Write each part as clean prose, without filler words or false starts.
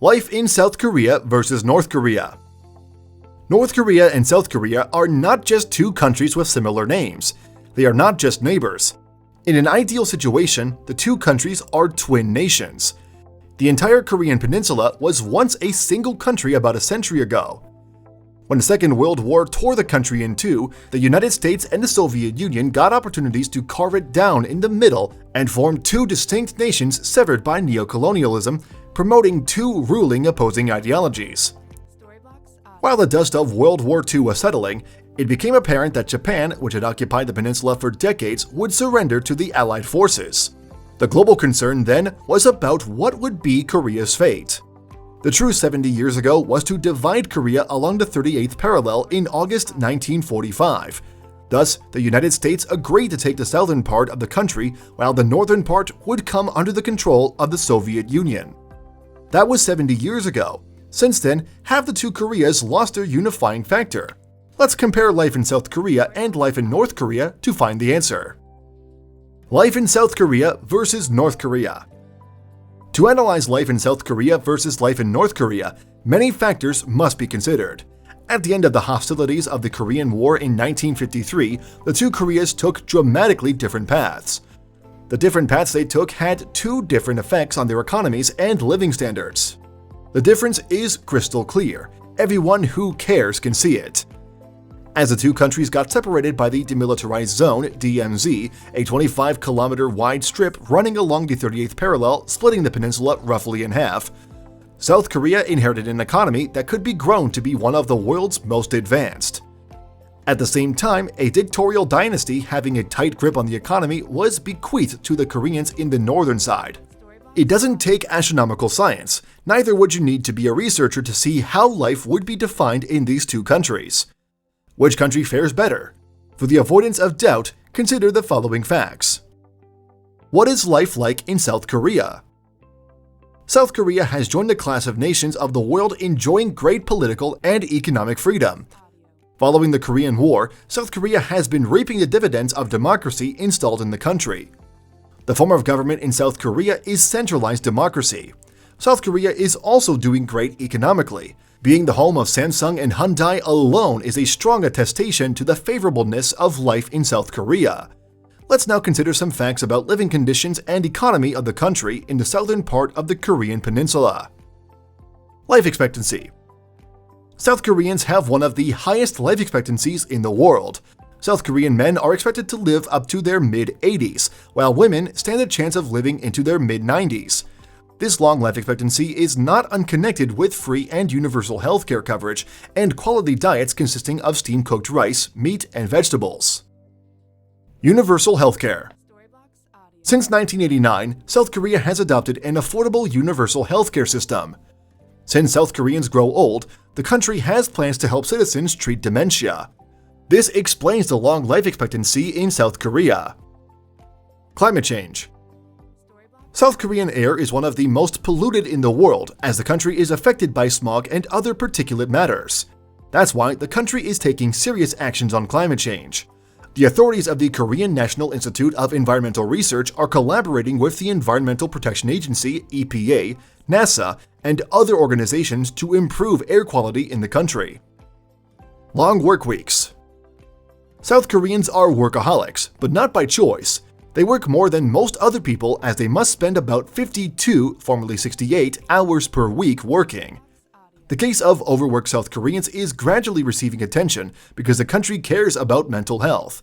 Life in South Korea versus North Korea. North Korea and South Korea are not just two countries with similar names. They are not just neighbors. In an ideal situation, the two countries are twin nations. The entire Korean peninsula was once a single country about a century ago. When the Second World War tore the country in two, the United States and the Soviet Union got opportunities to carve it down in the middle and formed two distinct nations severed by neocolonialism, promoting two ruling opposing ideologies. While the dust of World War II was settling, it became apparent that Japan, which had occupied the peninsula for decades, would surrender to the Allied forces. The global concern then was about what would be Korea's fate. The truce 70 years ago was to divide Korea along the 38th parallel in August 1945. Thus, the United States agreed to take the southern part of the country, while the northern part would come under the control of the Soviet Union. That was 70 years ago. Since then, have the two Koreas lost their unifying factor? Let's compare life in South Korea and life in North Korea to find the answer. Life in South Korea versus North Korea. To analyze life in South Korea versus life in North Korea, many factors must be considered. At the end of the hostilities of the Korean War in 1953, the two Koreas took dramatically different paths. The different paths they took had two different effects on their economies and living standards. The difference is crystal clear. Everyone who cares can see it. As the two countries got separated by the Demilitarized Zone, DMZ, a 25-kilometer wide strip running along the 38th parallel, splitting the peninsula roughly in half, South Korea inherited an economy that could be grown to be one of the world's most advanced. At the same time, a dictatorial dynasty having a tight grip on the economy was bequeathed to the Koreans in the northern side. It doesn't take astronomical science, neither would you need to be a researcher to see how life would be defined in these two countries. Which country fares better? For the avoidance of doubt, consider the following facts. What is life like in South Korea? South Korea has joined the class of nations of the world enjoying great political and economic freedom. Following the Korean War, South Korea has been reaping the dividends of democracy installed in the country. The form of government in South Korea is centralized democracy. South Korea is also doing great economically. Being the home of Samsung and Hyundai alone is a strong attestation to the favorableness of life in South Korea. Let's now consider some facts about living conditions and economy of the country in the southern part of the Korean peninsula. Life expectancy. South Koreans have one of the highest life expectancies in the world. South Korean men are expected to live up to their mid-80s, while women stand a chance of living into their mid-90s. This long life expectancy is not unconnected with free and universal healthcare coverage and quality diets consisting of steam-cooked rice, meat, and vegetables. Universal healthcare. Since 1989, South Korea has adopted an affordable universal healthcare system. Since South Koreans grow old, the country has plans to help citizens treat dementia. This explains the long life expectancy in South Korea. Climate change. South Korean air is one of the most polluted in the world as the country is affected by smog and other particulate matters. That's why the country is taking serious actions on climate change. The authorities of the Korean National Institute of Environmental Research are collaborating with the Environmental Protection Agency, EPA, NASA, and other organizations to improve air quality in the country. Long work weeks. South Koreans are workaholics, but not by choice. They work more than most other people as they must spend about 52, formerly 68, hours per week working. The case of overworked South Koreans is gradually receiving attention because the country cares about mental health.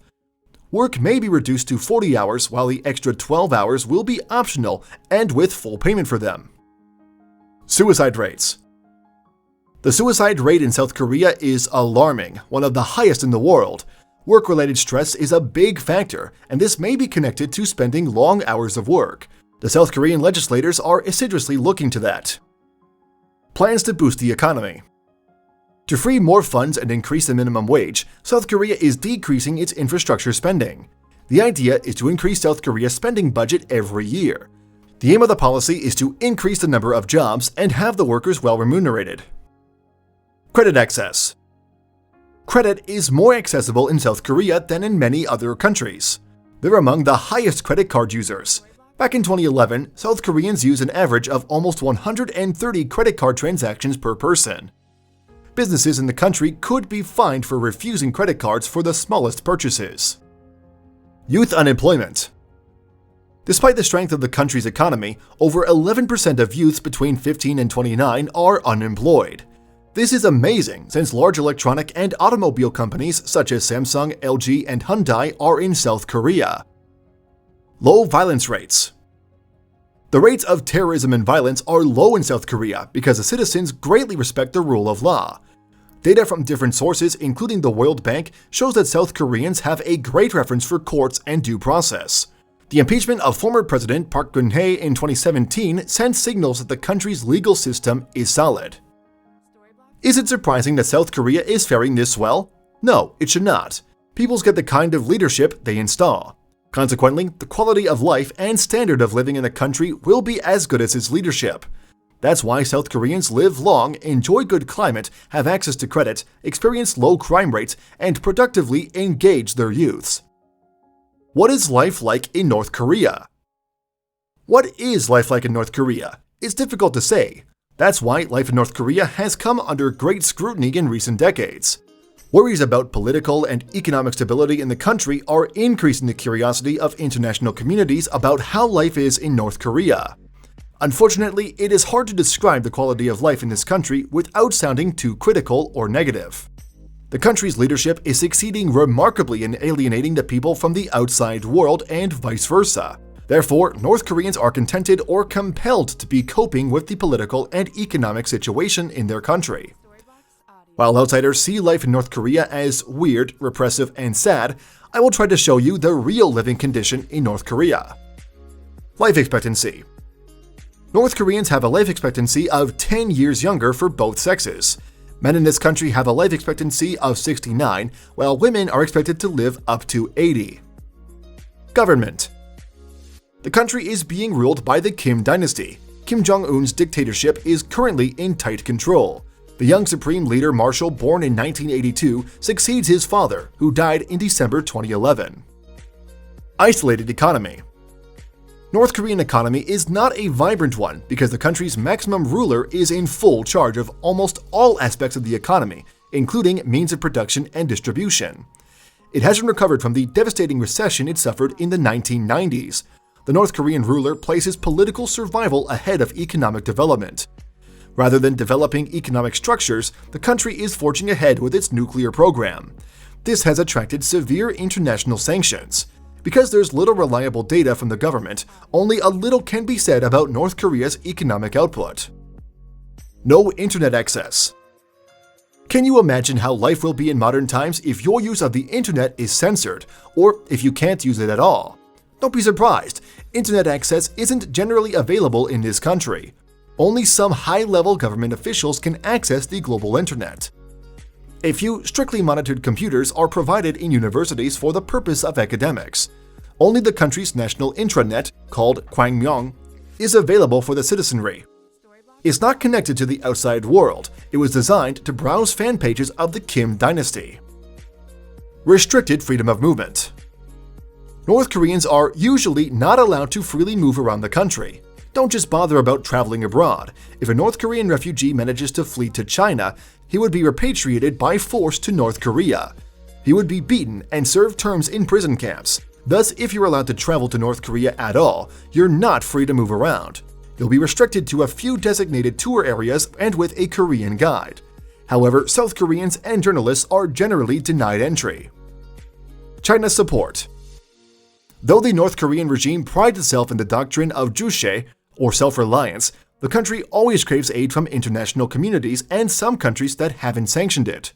Work may be reduced to 40 hours while the extra 12 hours will be optional and with full payment for them. Suicide rates. The suicide rate in South Korea is alarming, one of the highest in the world. Work-related stress is a big factor, and this may be connected to spending long hours of work. The South Korean legislators are assiduously looking to that. Plans to boost the economy. To free more funds and increase the minimum wage, South Korea is decreasing its infrastructure spending. The idea is to increase South Korea's spending budget every year. The aim of the policy is to increase the number of jobs and have the workers well remunerated. Credit access. Credit is more accessible in South Korea than in many other countries. They're among the highest credit card users. Back in 2011, South Koreans use an average of almost 130 credit card transactions per person. Businesses in the country could be fined for refusing credit cards for the smallest purchases. Youth unemployment. Despite the strength of the country's economy, over 11% of youths between 15 and 29 are unemployed. This is amazing since large electronic and automobile companies such as Samsung, LG, and Hyundai are in South Korea. Low violence rates. The rates of terrorism and violence are low in South Korea because the citizens greatly respect the rule of law. Data from different sources, including the World Bank, shows that South Koreans have a great reference for courts and due process. The impeachment of former President Park Geun-hye in 2017 sends signals that the country's legal system is solid. Is it surprising that South Korea is faring this well? No, it should not. Peoples get the kind of leadership they install. Consequently, the quality of life and standard of living in a country will be as good as its leadership. That's why South Koreans live long, enjoy good climate, have access to credit, experience low crime rates, and productively engage their youths. What is life like in North Korea? What is life like in North Korea? It's difficult to say. That's why life in North Korea has come under great scrutiny in recent decades. Worries about political and economic stability in the country are increasing the curiosity of international communities about how life is in North Korea. Unfortunately, it is hard to describe the quality of life in this country without sounding too critical or negative. The country's leadership is succeeding remarkably in alienating the people from the outside world and vice versa. Therefore, North Koreans are contented or compelled to be coping with the political and economic situation in their country. While outsiders see life in North Korea as weird, repressive, and sad, I will try to show you the real living condition in North Korea. Life expectancy. North Koreans have a life expectancy of 10 years younger for both sexes. Men in this country have a life expectancy of 69, while women are expected to live up to 80. Government. The country is being ruled by the Kim dynasty. Kim Jong-un's dictatorship is currently in tight control. The young supreme leader Marshal, born in 1982, succeeds his father, who died in December 2011. Isolated economy. North Korean economy is not a vibrant one because the country's maximum ruler is in full charge of almost all aspects of the economy, including means of production and distribution. It hasn't recovered from the devastating recession it suffered in the 1990s. The North Korean ruler places political survival ahead of economic development. Rather than developing economic structures, the country is forging ahead with its nuclear program. This has attracted severe international sanctions. Because there's little reliable data from the government, only a little can be said about North Korea's economic output. No internet access. Can you imagine how life will be in modern times if your use of the internet is censored, or if you can't use it at all? Don't be surprised, internet access isn't generally available in this country. Only some high-level government officials can access the global internet. A few strictly monitored computers are provided in universities for the purpose of academics. Only the country's national intranet, called Kwangmyong, is available for the citizenry. It's not connected to the outside world. It was designed to browse fan pages of the Kim dynasty. Restricted freedom of movement. North Koreans are usually not allowed to freely move around the country. Don't just bother about traveling abroad. If a North Korean refugee manages to flee to China, he would be repatriated by force to North Korea. He would be beaten and serve terms in prison camps. Thus, if you're allowed to travel to North Korea at all, you're not free to move around. You'll be restricted to a few designated tour areas and with a Korean guide. However, South Koreans and journalists are generally denied entry. China's support. Though the North Korean regime prides itself in the doctrine of juche, or self-reliance, the country always craves aid from international communities and some countries that haven't sanctioned it.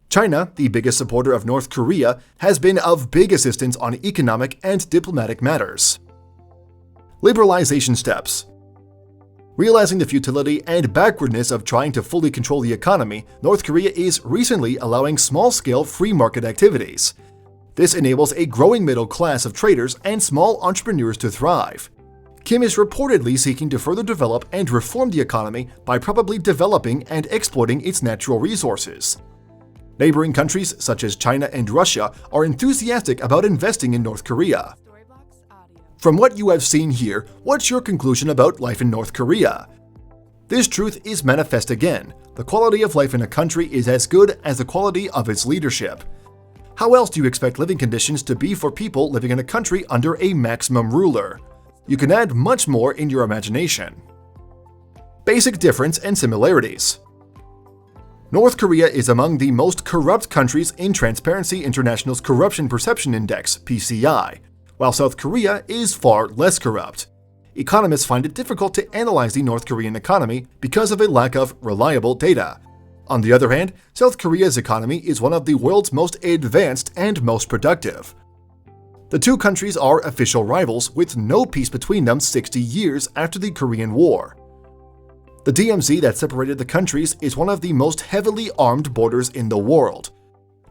China, the biggest supporter of North Korea, has been of big assistance on economic and diplomatic matters. Liberalization steps. Realizing the futility and backwardness of trying to fully control the economy, North Korea is recently allowing small-scale free market activities. This enables a growing middle class of traders and small entrepreneurs to thrive. Kim is reportedly seeking to further develop and reform the economy by probably developing and exploiting its natural resources. Neighboring countries such as China and Russia are enthusiastic about investing in North Korea. From what you have seen here, what's your conclusion about life in North Korea? This truth is manifest again. The quality of life in a country is as good as the quality of its leadership. How else do you expect living conditions to be for people living in a country under a maximum ruler? You can add much more in your imagination. Basic difference and similarities. North Korea is among the most corrupt countries in Transparency International's Corruption Perception Index, PCI, while South Korea is far less corrupt. Economists find it difficult to analyze the North Korean economy because of a lack of reliable data. On the other hand, South Korea's economy is one of the world's most advanced and most productive. The two countries are official rivals with no peace between them 60 years after the Korean War. The DMZ that separated the countries is one of the most heavily armed borders in the world.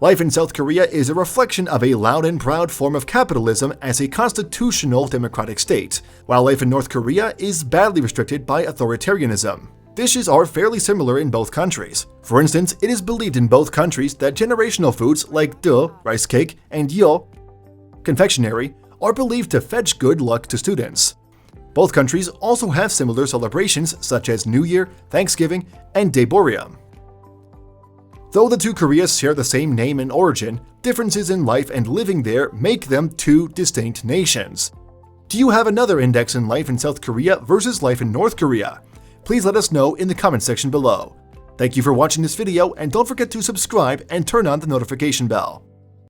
Life in South Korea is a reflection of a loud and proud form of capitalism as a constitutional democratic state, while life in North Korea is badly restricted by authoritarianism. Dishes are fairly similar in both countries. For instance, it is believed in both countries that generational foods like do, rice cake, and yo, confectionery, are believed to fetch good luck to students. Both countries also have similar celebrations such as New Year, Thanksgiving, and Daeboreum. Though the two Koreas share the same name and origin, differences in life and living there make them two distinct nations. Do you have another index in life in South Korea versus life in North Korea? Please let us know in the comment section below. Thank you for watching this video, and don't forget to subscribe and turn on the notification bell.